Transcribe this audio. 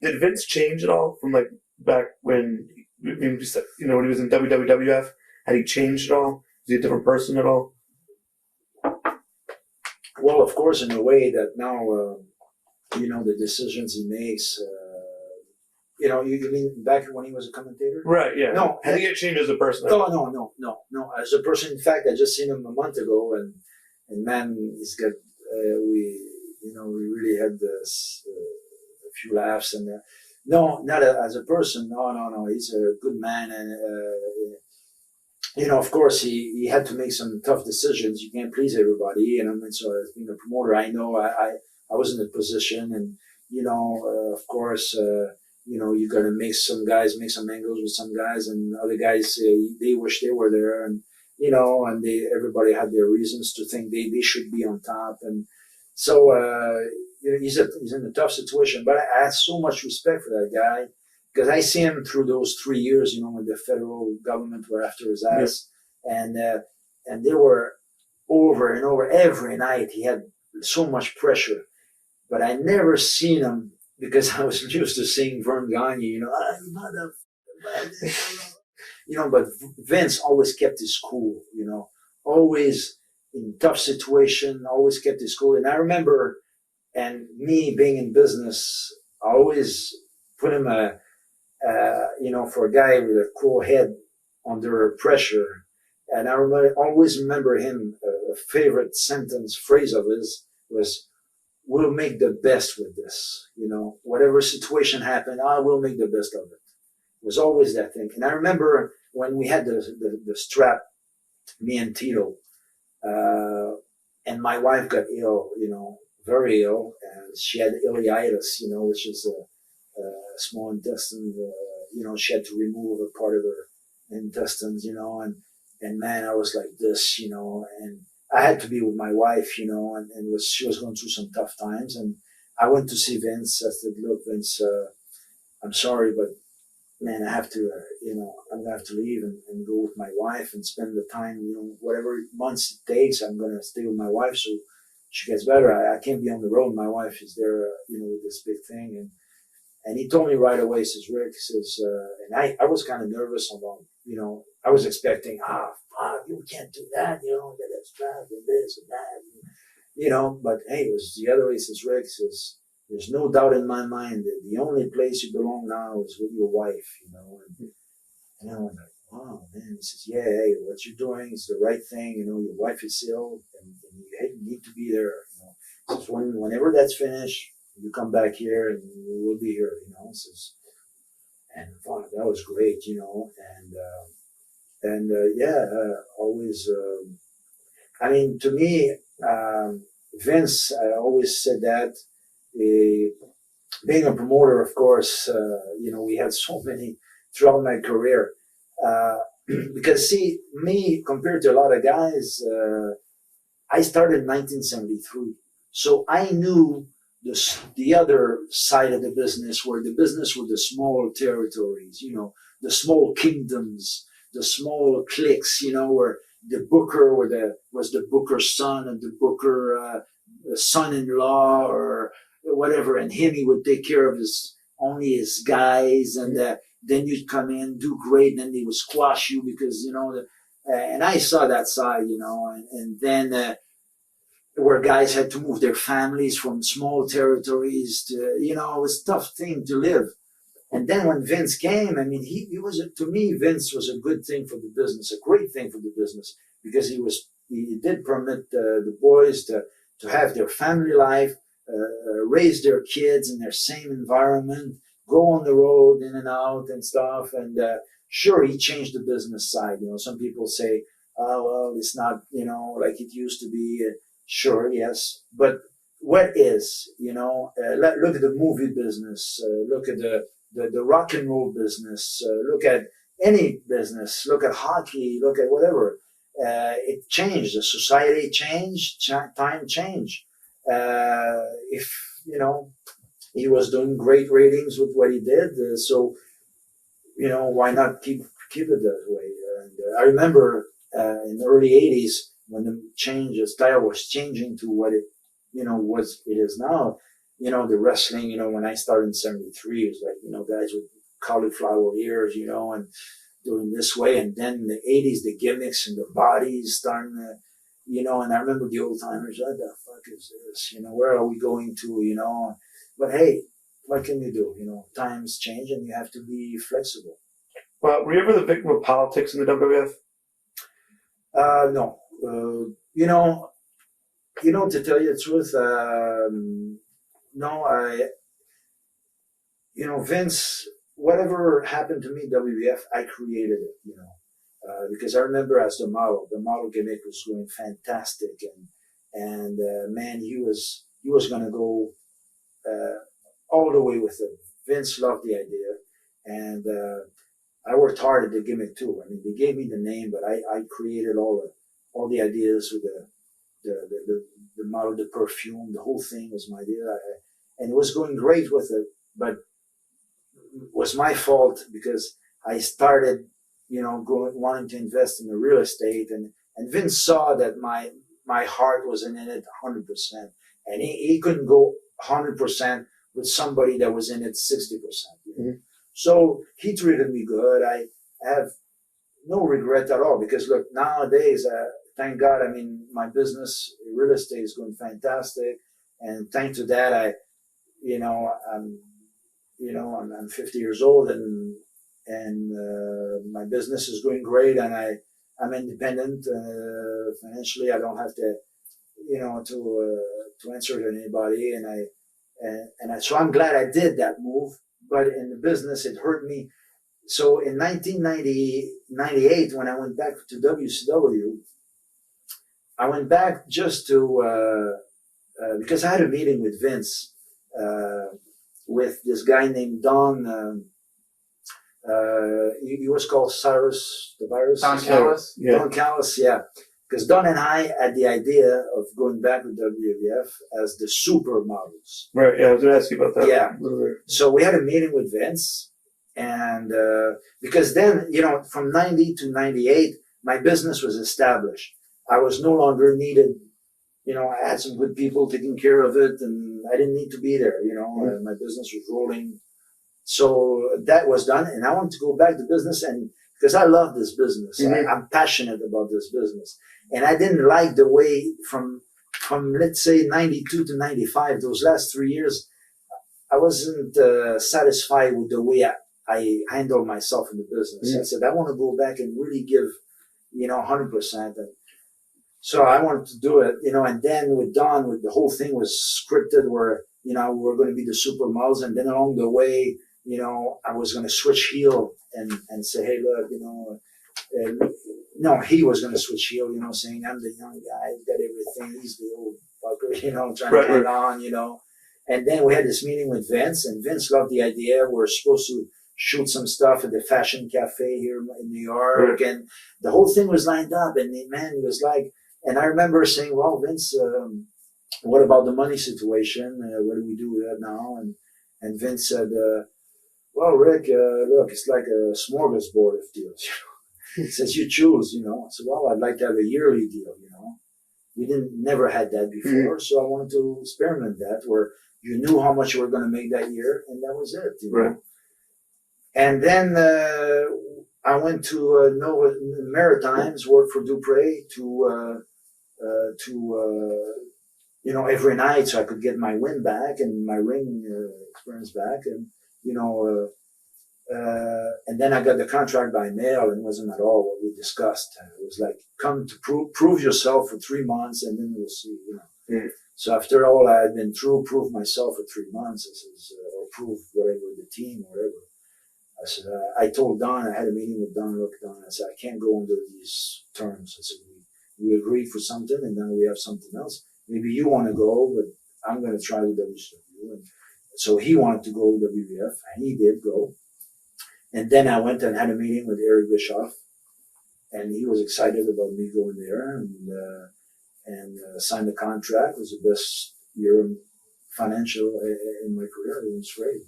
Did Vince change at all from like back when when he was in WWF? Had he changed at all? Was he a different person at all? Well, of course, in a way that now, the decisions he makes. You mean back when he was a commentator? Right. Yeah. No, Had he get changed as a person? No. As a person, in fact, I just seen him a month ago, and man, he's got we really had this, a few laughs, and no, not as a person. No. He's a good man, and of course, he had to make some tough decisions. You can't please everybody, and I mean, so as being a promoter, I know I was in a position, and of course. You got to make some angles with some guys, and other guys they wish they were there, and and everybody had their reasons to think they should be on top, and so he's in a tough situation. But I had so much respect for that guy because I see him through those 3 years, when the federal government were after his ass, and they were over and over every night. He had so much pressure, but I never seen him. Because I was used to seeing Vern Gagne, but Vince always kept his cool, always in tough situation, always kept his cool. And I remember, and me being in business, I always put him for a guy with a cool head under pressure. And I always remember him, a favorite phrase of his was, we'll make the best with this, whatever situation happened, we'll make the best of it. It was always that thing. And I remember when we had the strap, me and Tito, and my wife got ill, very ill, and she had ileitis, which is a small intestine, she had to remove a part of her intestines, and man, I was like this, and I had to be with my wife, and she was going through some tough times. And I went to see Vince. I said, look, Vince, I'm sorry, but man, I have to, I'm going to have to leave and go with my wife and spend the time, whatever months it takes, I'm going to stay with my wife so she gets better. I can't be on the road. My wife is there, with this big thing. And he told me right away, he says, Rick, and I was kind of nervous about, I was expecting, fuck, you can't do that, get that strap and this and that, but hey, it was the other way. He says, Rick, there's no doubt in my mind that the only place you belong now is with your wife, and I was like, wow, man. He says, yeah, hey, what you're doing is the right thing, your wife is ill and you need to be there, He says, whenever that's finished, you come back here and we'll be here, Says, and wow, that was great, always, to me, Vince, I always said that, being a promoter, of course, we had so many throughout my career, because see, me, compared to a lot of guys, I started in 1973, so I knew the other side of the business, where the business were the small territories, the small kingdoms, the small cliques, where the booker was the booker's son and the booker son-in-law or whatever, and he would take care of only his guys, and then you'd come in, do great, and then they would squash you because and I saw that side, and then where guys had to move their families from small territories to, it was a tough thing to live. And then when Vince came, he was, to me, Vince was a good thing for the business, a great thing for the business, because he did permit the boys to have their family life, raise their kids in their same environment, go on the road in and out and stuff. And sure, he changed the business side. Some people say, oh, well, it's not, like it used to be. Sure, yes. But what is, look at the movie business, look at the rock and roll business, look at any business, look at hockey, look at whatever. It changed. The society changed, time changed. If, he was doing great ratings with what he did, so, why not keep it that way? And I remember in the early 80s, when the style was changing to what it, it is now, the wrestling, when I started in 73, it was like, guys with cauliflower ears, and doing this way. And then in the 80s, the gimmicks and the bodies starting to, and I remember the old timers, what the fuck is this? Where are we going to, But hey, what can you do? Times change and you have to be flexible. Well, were you ever the victim of politics in the WWF? No. To tell you the truth, no, Vince, whatever happened to me, WWF, I created it, because I remember as the model gimmick was going fantastic, and man, he was going to go all the way with it. Vince loved the idea, and I worked hard at the gimmick too. I mean, they gave me the name, but I created all the ideas with the model, the perfume, the whole thing was my idea, and it was going great with it, but it was my fault because I started, wanting to invest in the real estate, and Vince saw that my heart wasn't in it 100%, and he couldn't go 100% with somebody that was in it 60%. Mm-hmm. So he treated me good. I have no regret at all because look, nowadays, thank God, I mean, my business, real estate is going fantastic, and thanks to that, I'm 50 years old, and my business is going great, and I'm independent financially. I don't have to, to answer to anybody, and so I'm glad I did that move. But in the business, it hurt me. So in 1998, when I went back to WCW, I went back just to because I had a meeting with Vince. With this guy named Don, he was called Cyrus the Virus. Don Callis? Yeah. Don Callis, yeah. Because Don and I had the idea of going back to WWF as the supermodels. Right, yeah, I was going to ask you about that. Yeah. So we had a meeting with Vince, and because then, from 90 to 98, my business was established. I was no longer needed. I had some good people taking care of it, and I didn't need to be there. My business was rolling. So that was done, and I wanted to go back to business, and because I love this business. Mm-hmm. I'm passionate about this business. And I didn't like the way from let's say 92 to 95, those last 3 years, I wasn't satisfied with the way I handled myself in the business. Mm-hmm. I said, I want to go back and really give, 100%. And so I wanted to do it, and then with Don, the whole thing was scripted where, we were going to be the supermodels. And then along the way, I was going to switch heel and say, hey, look, no, he was going to switch heel, saying, I'm the young guy, he's got everything, he's the old fucker, trying to hang on, And then we had this meeting with Vince, and Vince loved the idea. We're supposed to shoot some stuff at the Fashion Cafe here in New York, and the whole thing was lined up, and man, he was like, and I remember saying, well, Vince, what about the money situation? What do we do with that now? And Vince said, well, Rick, look, it's like a smorgasbord of deals, He says, you choose, I said, well, I'd like to have a yearly deal, We never had that before, so I wanted to experiment that, where you knew how much you were going to make that year, and that was it, Right. And then I went to Maritimes, worked for Dupre every night, so I could get my win back and my ring experience back, and and then I got the contract by mail, and it wasn't at all what we discussed. It was like, come to prove yourself for 3 months, and then we'll see. So after all I had been through, prove myself for 3 months, or prove whatever the team, whatever. I said, I told Don, I had a meeting with Don. Look, Don, I said, I can't go under these terms. I said, we agreed for something, and then we have something else. Maybe you want to go, but I'm going to try with WCW. And so he wanted to go with WWF, and he did go. And then I went and had a meeting with Eric Bischoff, and he was excited about me going there, and signed the contract. It was the best year financial in my career. It was great.